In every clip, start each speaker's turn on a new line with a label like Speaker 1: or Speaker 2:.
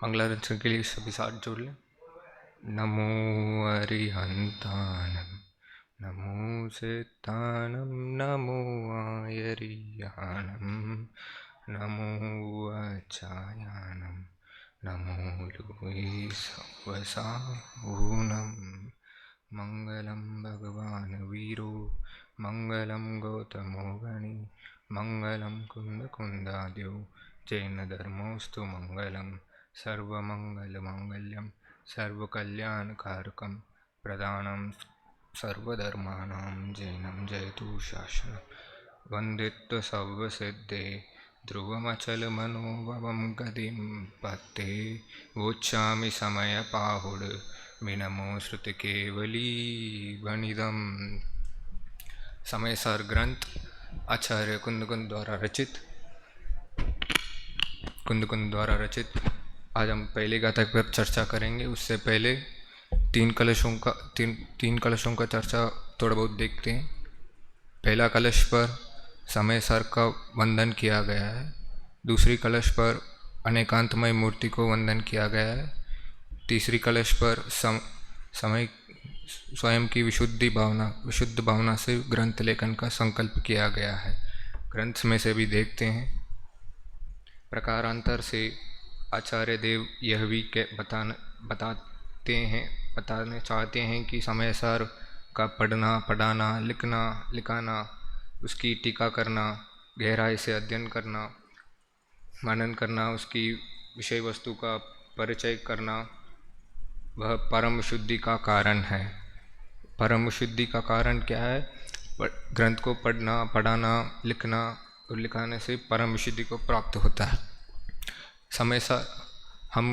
Speaker 1: मंगलाचरण के लिए सभी साथ जोड़ लें। नमो अरिहंतानम नमो सितानम नमो आयरियानम नमो अचायानम नमो लोये सवसाहूनम। मंगलम भगवान वीरो मंगलम गौतमो गणि मंगलम कुंद कुंदाद्यो जैन धर्मोस्तु मंगलम सर्वमंगल मांगल्यम सर्वकल्याणकारकं प्रदानं सर्वधर्माणां जैनं जयतु शासनं वन्दित्व सर्वसिद्धे ध्रुवमचलमनोभवं गतिं पत्ते वोच्छामि समयपाहुड विनमो श्रुतिकेवली वनिदं। समयसार ग्रंथ आचार्य कुंद द्वारा रचित आज हम पहले गाथा पर चर्चा करेंगे। उससे पहले तीन कलशों का चर्चा थोड़ा बहुत देखते हैं। पहला कलश पर समय सार का वंदन किया गया है। दूसरी कलश पर अनेकांतमय मूर्ति को वंदन किया गया है। तीसरी कलश पर समय स्वयं की विशुद्ध भावना से ग्रंथ लेखन का संकल्प किया गया है। ग्रंथ में से भी देखते हैं। प्रकारांतर से आचार्य देव यह भी बताने चाहते हैं कि समय सार का पढ़ना, पढ़ाना, लिखाना, उसकी टीका करना, गहराई से अध्ययन करना, मनन करना, उसकी विषय वस्तु का परिचय करना, वह परम शुद्धि का कारण है। परम शुद्धि का कारण क्या है? ग्रंथ को पढ़ना, पढ़ाना, लिखना और लिखाने से परम शुद्धि को प्राप्त होता है। समय सार हम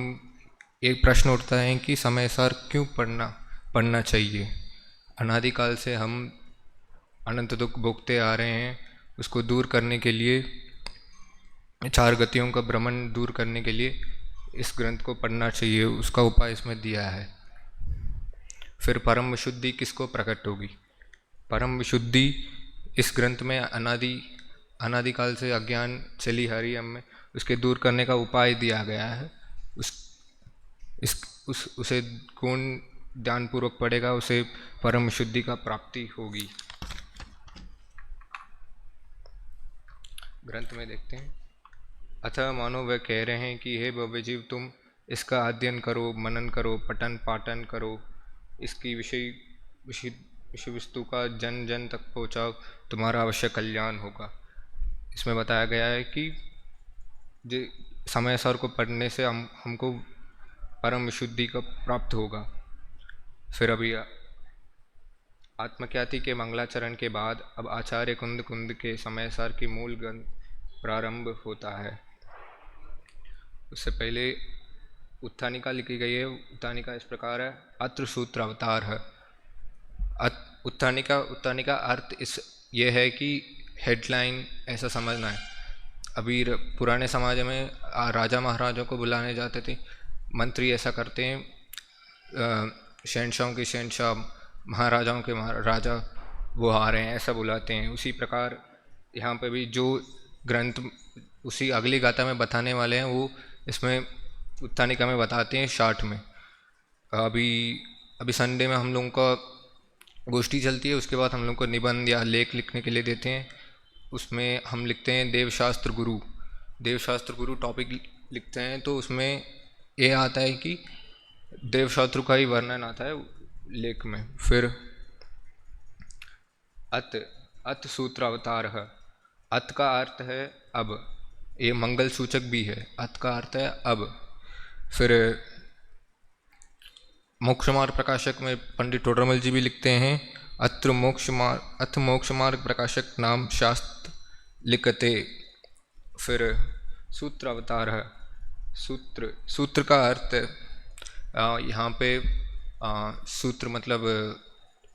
Speaker 1: एक प्रश्न उठता है कि समय सार क्यों पढ़ना चाहिए। अनादिकाल से हम अनंत दुख भोगते आ रहे हैं। उसको दूर करने के लिए, चार गतियों का भ्रमण दूर करने के लिए इस ग्रंथ को पढ़ना चाहिए। उसका उपाय इसमें दिया है। फिर परम विशुद्धि किसको प्रकट होगी? परम विशुद्धि इस ग्रंथ में अनादिकाल से अज्ञान चली आ रही है हमें, उसके दूर करने का उपाय दिया गया है। उसे कौन ध्यानपूर्वक पढ़ेगा, उसे परम शुद्धि का प्राप्ति होगी। ग्रंथ में देखते हैं। अतः मानो वह कह रहे हैं कि हे भव्य जीव, तुम इसका अध्ययन करो, मनन करो, पठन पाठन करो, इसकी विषय वस्तु का जन जन तक पहुँचाओ, तुम्हारा अवश्य कल्याण होगा। इसमें बताया गया है कि समय सार को पढ़ने से हमको परम विशुद्धि का प्राप्त होगा। फिर अभी आत्मख्याति के मंगलाचरण के बाद अब आचार्य कुंद के समय सार की मूल ग्रंथ प्रारंभ होता है। उससे पहले उत्थानिका लिखी गई है। उत्थानिका इस प्रकार है। अत्र सूत्र अवतार है। उत्थानिका अर्थ ये है कि हेडलाइन ऐसा समझना है। अभी पुराने समाज में राजा महाराजों को बुलाने जाते थे, मंत्री ऐसा करते हैं, शहनशाहों के शहनशाह, महाराजाओं के महाराजा वो आ रहे हैं ऐसा बुलाते हैं। उसी प्रकार यहाँ पे भी जो ग्रंथ उसी अगली गाथा में बताने वाले हैं वो इसमें उत्थानिका में बताते हैं शार्ट में। अभी संडे में हम लोगों का गोष्ठी चलती है, उसके बाद हम लोग को निबंध या लेख लिखने के लिए देते हैं। उसमें हम लिखते हैं देवशास्त्र गुरु टॉपिक लिखते हैं। तो उसमें ये आता है कि देवशास्त्र का ही वर्णन आता है लेख में। फिर अत सूत्र अवतार है। अत का अर्थ है अब, ये मंगल सूचक भी है। अत का अर्थ है अब। फिर मोक्ष मार्ग प्रकाशक में पंडित टोडरमल जी भी लिखते हैं, अत्र मोक्ष मार्ग प्रकाशक नाम शास्त्र लिखते। फिर सूत्र अवतार है। सूत्र का अर्थ यहाँ पे सूत्र मतलब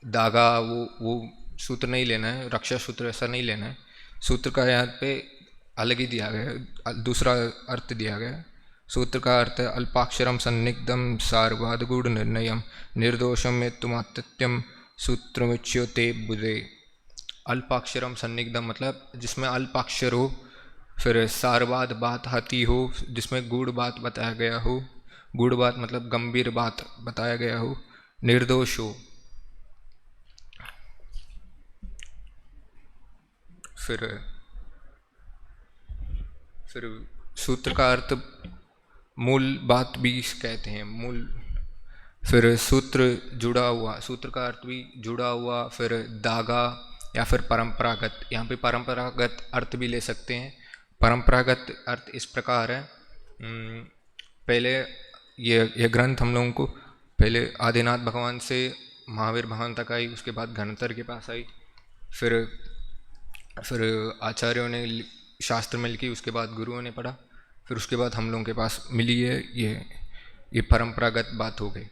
Speaker 1: धागा, वो सूत्र नहीं लेना है, रक्षा सूत्र ऐसा नहीं लेना है। सूत्र का यहाँ पे अलग ही दिया गया है, दूसरा अर्थ दिया गया है। सूत्र का अर्थ है अल्पाक्षरम सन्निग्धम सार्वाद गूढ़ निर्णयम निर्दोषम हेतुमात्यम सूत्रमुच्यते बुधे। अल्पाक्षरम सन्निग्धम मतलब जिसमें अल्पाक्षर हो, फिर सार्वाद बात आती हो, जिसमें गूढ़ बात बताया गया हो, गूढ़ बात मतलब गंभीर बात बताया गया हो, निर्दोष हो। फिर सूत्र का अर्थ मूल बात भी कहते हैं, मूल। फिर सूत्र जुड़ा हुआ, सूत्र का अर्थ भी जुड़ा हुआ। फिर धागा या फिर परंपरागत, यहाँ पे परंपरागत अर्थ भी ले सकते हैं। परंपरागत अर्थ इस प्रकार है, पहले ये ग्रंथ हम लोगों को पहले आदिनाथ भगवान से महावीर भगवान तक आई, उसके बाद घनतर के पास आई, फिर आचार्यों ने शास्त्र में लिखी, उसके बाद गुरुओं ने पढ़ा, फिर उसके बाद हम लोगों के पास मिली है। ये परंपरागत बात हो गई।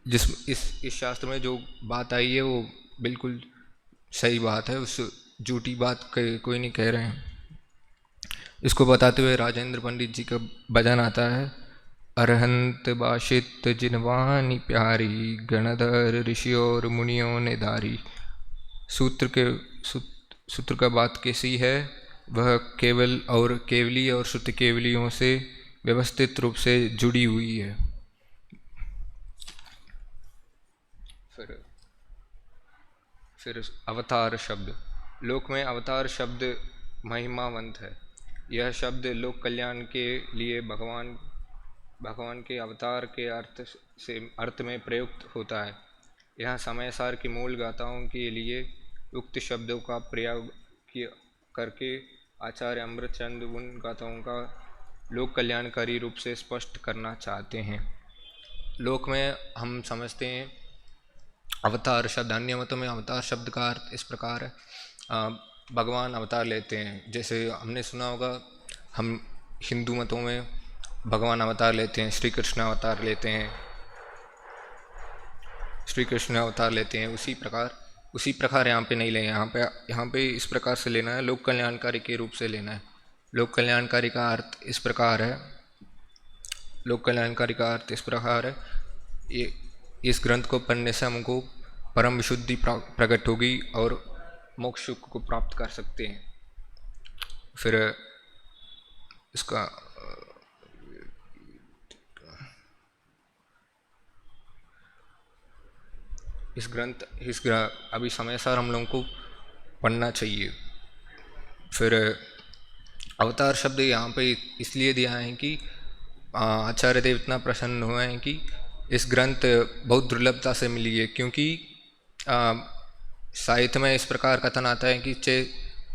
Speaker 1: इस शास्त्र में जो बात आई है वो बिल्कुल सही बात है, उस झूठी बात कोई नहीं कह रहे हैं। इसको बताते हुए राजेंद्र पंडित जी का भजन आता है, अरहंत बाशित जिनवानी प्यारी, गणधर ऋषि और मुनियों ने धारी। सूत्र का बात कैसी है, वह केवल और केवली और श्रुति केवलियों से व्यवस्थित रूप से जुड़ी हुई है। फिर अवतार शब्द, लोक में अवतार शब्द महिमावंत है। यह शब्द लोक कल्याण के लिए भगवान के अवतार के अर्थ में प्रयुक्त होता है। यहाँ समय सार की मूल गाथाओं के लिए उक्त शब्दों का प्रयोग करके आचार्य अमृतचंद उन गाथाओं का लोक कल्याणकारी रूप से स्पष्ट करना चाहते हैं। लोक में हम समझते हैं अवतार शब्द, अन्य मतों में अवतार शब्द का अर्थ इस प्रकार है, भगवान अवतार लेते हैं। जैसे हमने सुना होगा, हम हिंदू मतों में भगवान अवतार लेते हैं, श्री कृष्ण अवतार लेते हैं, उसी प्रकार यहाँ पे नहीं लेना, यहाँ पे इस प्रकार से लेना है, लोक कल्याणकारी के रूप से लेना है। लोक कल्याणकारी का अर्थ इस प्रकार है, ये इस ग्रंथ को पढ़ने से हमको परम विशुद्धि प्रकट होगी और मोक्ष सुख को प्राप्त कर सकते हैं। फिर इसका अभी समय सार हम लोगों को पढ़ना चाहिए। फिर अवतार शब्द यहाँ पे इसलिए दिया है कि आचार्य देव इतना प्रसन्न हुए हैं कि इस ग्रंथ बहुत दुर्लभता से मिली है, क्योंकि साहित्य में इस प्रकार कथन आता है कि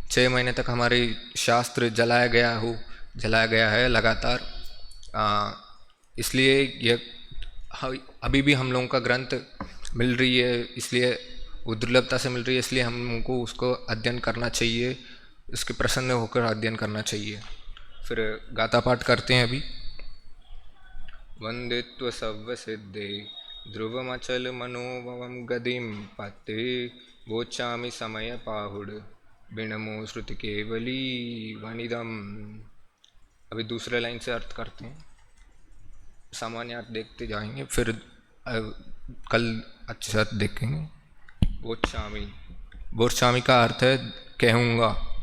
Speaker 1: 6 महीने तक हमारे शास्त्र जलाया गया है लगातार। इसलिए यह अभी भी हम लोगों का ग्रंथ मिल रही है, इसलिए वो दुर्लभता से मिल रही है, इसलिए हमको उसको अध्ययन करना चाहिए, इसके प्रसन्न होकर अध्ययन करना चाहिए। फिर गाथा पाठ करते हैं अभी। वंदित्व सव्य सिद्धे ध्रुवमचल मनोभवम गदिम पत्ते, वोचामि समय पाहुड़ बिणमो श्रुति केवली वनिदम। अभी दूसरे लाइन से अर्थ करते हैं, सामान्य अर्थ देखते जाएंगे, फिर कल अच्छे से अर्थ देखेंगे। वोचामि का अर्थ है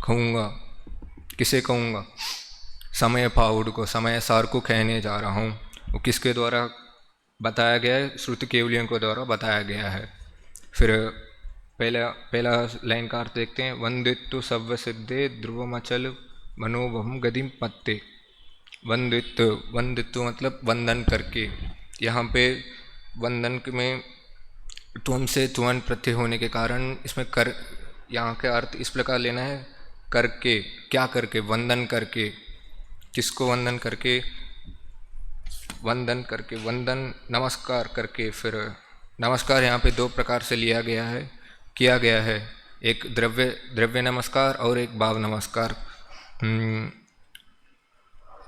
Speaker 1: कहूँगा, किसे कहूँगा? समय पाहुड़ को, समय सार को कहने जा रहा हूँ। वो किसके द्वारा बताया गया है? श्रुति केवलियों के द्वारा बताया गया है। फिर पहला लाइन का अर्थ देखते हैं। वंदित्व सव्य सिद्धे ध्रुवमचल मनोभम गदिम पत्ते। वंदित्व मतलब वंदन करके। यहाँ पे वंदन में त्वम से त्वन प्रत्यय होने के कारण इसमें कर, यहाँ का अर्थ इस प्रकार लेना है, करके, क्या करके? वंदन करके। किसको वंदन करके? वंदन नमस्कार करके। फिर नमस्कार यहाँ पे 2 प्रकार से किया गया है, एक द्रव्य नमस्कार और एक भाव नमस्कार।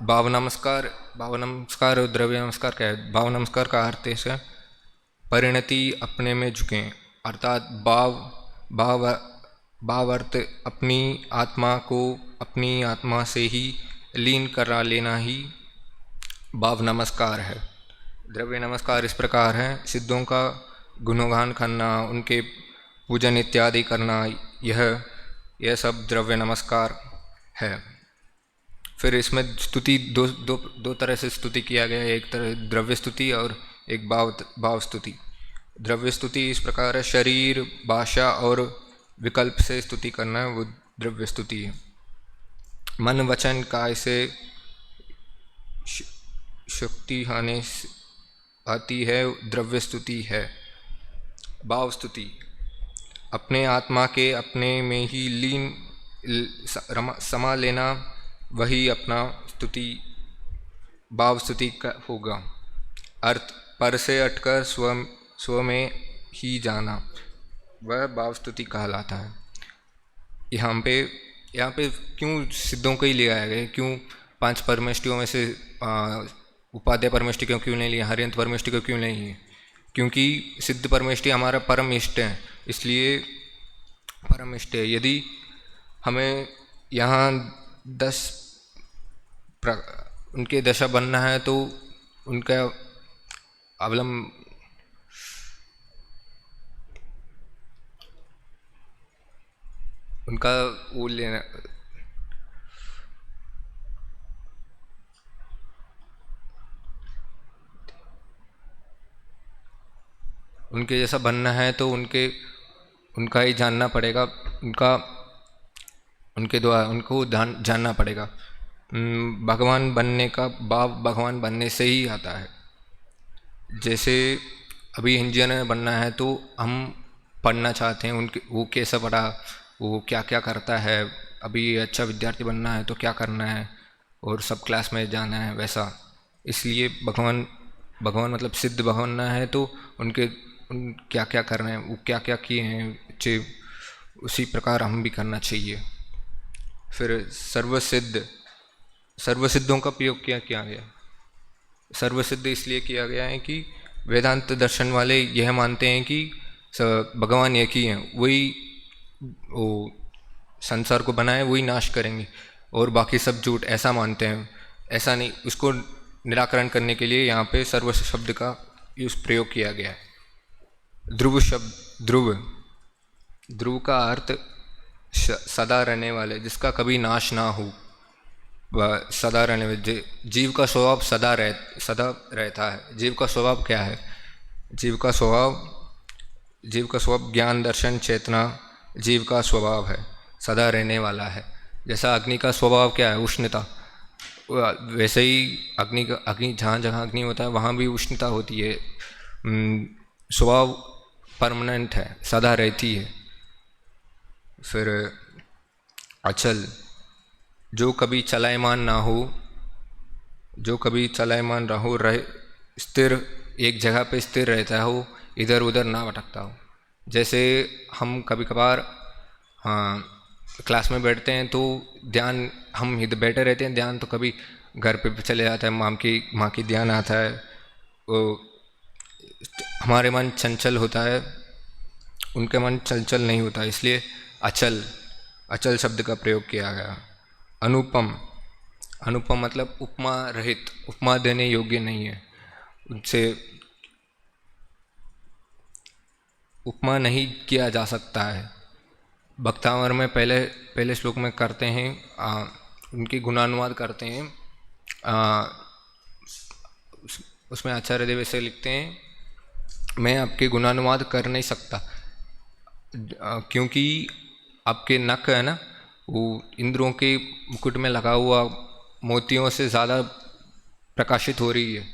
Speaker 1: भाव नमस्कार और द्रव्य नमस्कार क्या है? भाव नमस्कार का अर्थ है परिणति अपने में झुकें, अर्थात भाव अर्थ अपनी आत्मा को अपनी आत्मा से ही लीन करा लेना ही भाव नमस्कार है। द्रव्य नमस्कार इस प्रकार है, सिद्धों का गुणगान करना, उनके पूजन इत्यादि करना, यह सब द्रव्य नमस्कार है। फिर इसमें स्तुति दो तरह से स्तुति किया गया है, एक तरह द्रव्य स्तुति और एक भाव स्तुति। द्रव्य स्तुति इस प्रकार है, शरीर, भाषा और विकल्प से स्तुति करना, वो द्रव्य स्तुति है। मन वचन काय से शक्ति आने आती है, द्रव्य स्तुति है। भाव स्तुति अपने आत्मा के अपने में ही लीन समा लेना, वही अपना स्तुति भाव स्तुति का होगा। अर्थ पर से हटकर स्व में ही जाना, वह भाव स्तुति कहलाता है। यहाँ पे क्यों सिद्धों को ही ले आया गया, क्यों 5 परमेष्टियों में से उपाध्याय परमेष्टि क्यों नहीं लिया, हरियंत परमेष्टि को क्यों नहीं लिया? क्योंकि सिद्ध परमेष्टि हमारा परम इष्ट है, इसलिए परम इष्ट है। यदि हमें यहाँ 10 उनके दशा बनना है तो उनका अवलंब उनका वो लेना, उनके जैसा बनना है तो उनका ही जानना पड़ेगा, उनके द्वारा उनको जानना पड़ेगा। भगवान बनने का भाव भगवान बनने से ही आता है। जैसे अभी इंजीनियर बनना है तो हम पढ़ना चाहते हैं, वो कैसा पढ़ा, वो क्या क्या करता है, अभी अच्छा विद्यार्थी बनना है तो क्या करना है और सब क्लास में जाना है, वैसा। इसलिए भगवान मतलब सिद्ध बनना है तो उन क्या क्या कर रहे हैं, वो क्या क्या किए हैं अच्छे, उसी प्रकार हम भी करना चाहिए। फिर सर्वसिद्धों का प्रयोग क्या किया गया? सर्वसिद्ध इसलिए किया गया है कि वेदांत दर्शन वाले यह मानते हैं कि भगवान एक ही हैं, वही वो संसार को बनाए, वही नाश करेंगे और बाकी सब झूठ, ऐसा मानते हैं। ऐसा नहीं, उसको निराकरण करने के लिए यहाँ पे सर्व शब्द का प्रयोग किया गया है। ध्रुव शब्द, ध्रुव का अर्थ सदा रहने वाले, जिसका कभी नाश ना हो, वह सदा रहने वाले। जीव का स्वभाव सदा रहता है। जीव का स्वभाव क्या है? जीव का स्वभाव ज्ञान दर्शन चेतना जीव का स्वभाव है, सदा रहने वाला है। जैसा अग्नि का स्वभाव क्या है? उष्णता, वैसे ही अग्नि जहाँ जहाँ अग्नि होता है वहाँ भी उष्णता होती है। स्वभाव परमानेंट है, सदा रहती है। फिर अचल, जो कभी चलायमान ना हो, रहे, स्थिर, एक जगह पे स्थिर रहता हो, इधर उधर ना भटकता हो। जैसे हम कभी कभार क्लास में बैठते हैं तो ध्यान, हम इधर बैठे रहते हैं, ध्यान तो कभी घर पे चले जाता है, माँ की ध्यान आता है, वो हमारे मन चंचल होता है, उनके मन चंचल नहीं होता, इसलिए अचल शब्द का प्रयोग किया गया। अनुपम मतलब उपमा रहित, उपमा देने योग्य नहीं है, उनसे उपमा नहीं किया जा सकता है। भक्तावर में पहले श्लोक में करते हैं, उनकी गुणानुवाद करते हैं। उसमें आचार्य देव ऐसे लिखते हैं, मैं आपके गुणानुवाद कर नहीं सकता क्योंकि आपके नख है ना, वो इंद्रों के मुकुट में लगा हुआ मोतियों से ज़्यादा प्रकाशित हो रही है,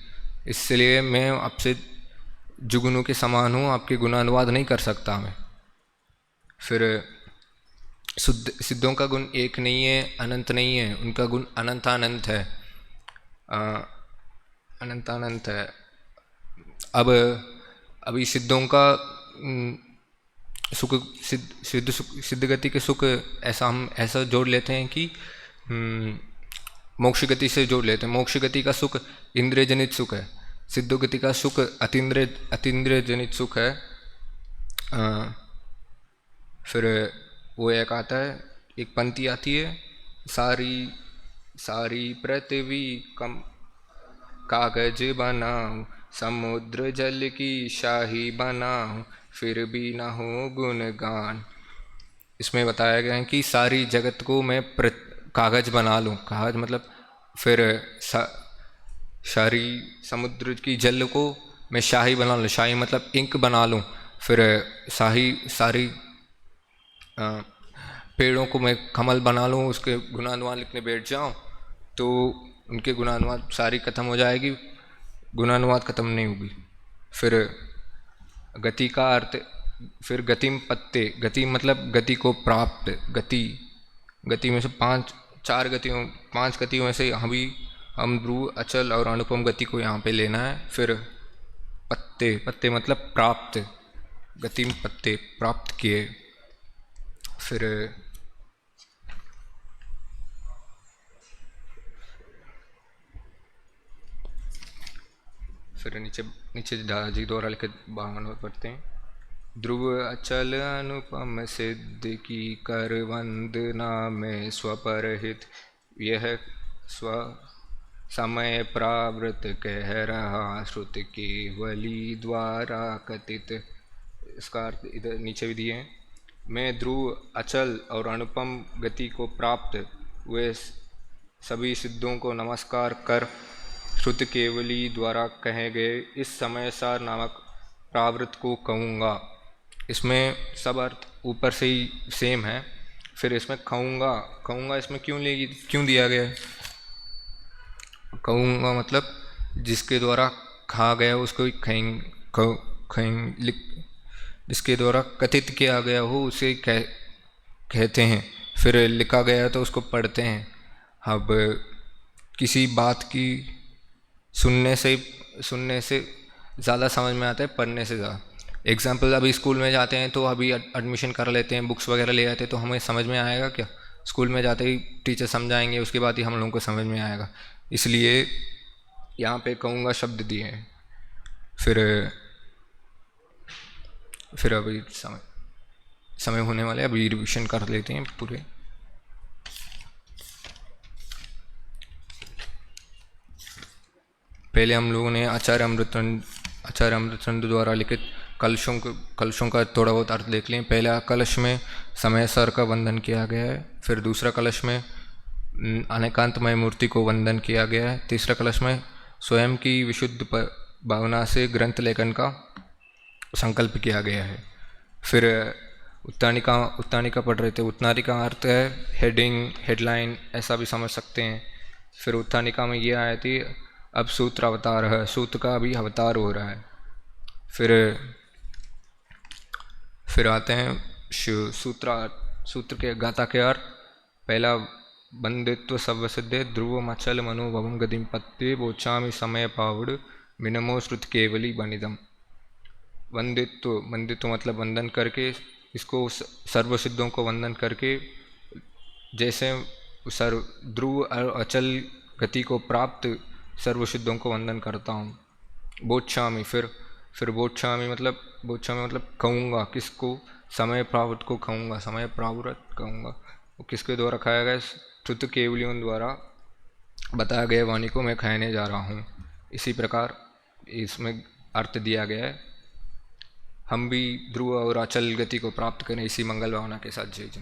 Speaker 1: इसलिए मैं आपसे जुगनू के समान हूँ, आपके गुणानुवाद नहीं कर सकता मैं। फिर सिद्धों का गुण एक नहीं है, अनंत नहीं है, उनका गुण अनंतानंत है, अनंतानंत है। अब अभी सिद्धों का सुख, सिद्ध गति के सुख हम ऐसा जोड़ लेते हैं कि मोक्ष गति से जोड़ लेते हैं। मोक्ष गति का सुख इंद्रिय जनित सुख है, सिद्ध गति का सुख अतीन्द्रिय जनित सुख है। फिर वो एक आता है, एक पंक्ति आती है, सारी पृथ्वी कम कागज बनाऊं, समुद्र जल की शाही बनाऊं, फिर भी ना हो गुणगान। इसमें बताया गया है कि सारी जगत को मैं कागज बना लूँ, कागज मतलब फिर शाही समुद्र की जल को मैं शाही बना लूँ, शाही मतलब इंक बना लूँ। फिर सारी पेड़ों को मैं कमल बना लूँ, उसके गुणानुवाद लिखने बैठ जाऊँ तो उनके गुणानुवाद सारी खत्म हो जाएगी, गुणानुवाद खत्म नहीं होगी। फिर गति का अर्थ, फिर गतिम पत्ते, गति मतलब गति को प्राप्त, गति में से पांच गतियों में से हम ध्रुव, अचल और अनुपम गति को यहाँ पे लेना है। फिर पत्ते मतलब प्राप्त, गतिम पत्ते प्राप्त किए। फिर नीचे नीचे दादाजी द्वारा लिखित भावानुवाद पढ़ते हैं। ध्रुव अचल अनुपम सिद्ध की कर वंदना में स्वपरहित, यह स्व समय प्रावृत कह रहा श्रुत केवली द्वारा कथित। इसका अर्थ इधर नीचे भी दिए हैं। मैं ध्रुव अचल और अनुपम गति को प्राप्त हुए सभी सिद्धों को नमस्कार कर श्रुत केवली द्वारा कहे गए इस समय सार नामक प्रावृत को कहूँगा। इसमें सब अर्थ ऊपर से ही सेम है। फिर इसमें कहूँगा इसमें क्यों दिया गया है? कहूँगा मतलब जिसके द्वारा कहा गया उसको जिसके द्वारा कथित किया गया हो उसे कहते हैं। फिर लिखा गया तो उसको पढ़ते हैं। अब किसी बात की सुनने से ज़्यादा समझ में आता है पढ़ने से ज़्यादा। एग्जाम्पल, अभी स्कूल में जाते हैं तो अभी एडमिशन कर लेते हैं, बुक्स वगैरह ले आते हैं तो हमें समझ में आएगा क्या? स्कूल में जाते ही टीचर समझाएंगे, उसके बाद ही हम लोगों को समझ में आएगा। इसलिए यहाँ पे कहूँगा शब्द दिए हैं। फिर अभी समय होने वाले, अभी रिविजन कर लेते हैं पूरे। पहले हम लोगों ने आचार्य अमृतचंद द्वारा लिखित कलशों का थोड़ा बहुत अर्थ देख लें। पहला कलश में समय सर का वंदन किया गया है। फिर दूसरा कलश में अनेकांतमय मूर्ति को वंदन किया गया है। तीसरा कलश में स्वयं की विशुद्ध भावना से ग्रंथ लेखन का संकल्प किया गया है। फिर उत्तानिका पढ़ रहे थे। उत्तानिका का अर्थ है हेडिंग, हेडलाइन, ऐसा भी समझ सकते हैं। फिर उत्तानिका में ये आया थी अब सूत्र अवतार है, सूत्र का अभी अवतार हो रहा है। फिर आते हैं सूत्र के गाथा के अर्थ। पहला बंदित्व सर्वसिद्धे ध्रुव मचल मनोभवम गतिम पत्ते बोचामी समय पावड़ मिनमो श्रुत केवली बनिदम। वंदित्व मतलब वंदन करके, इसको सर्वसिद्धों को वंदन करके, जैसे ध्रुव और अचल गति को प्राप्त सर्वसिद्धों को वंदन करता हूँ। बोच्छामी, फिर बोच्छामी मतलब कहूँगा किसको? समय प्रावृत को कहूँगा, समय प्रावृत कहूँगा। वो किसके द्वारा खाया गया? श्रुत केवलियों द्वारा बताया गया वाणी को मैं खाने जा रहा हूँ। इसी प्रकार इसमें अर्थ दिया गया है। हम भी ध्रुव और अचल गति को प्राप्त करें इसी मंगल भावना के साथ। जय जय।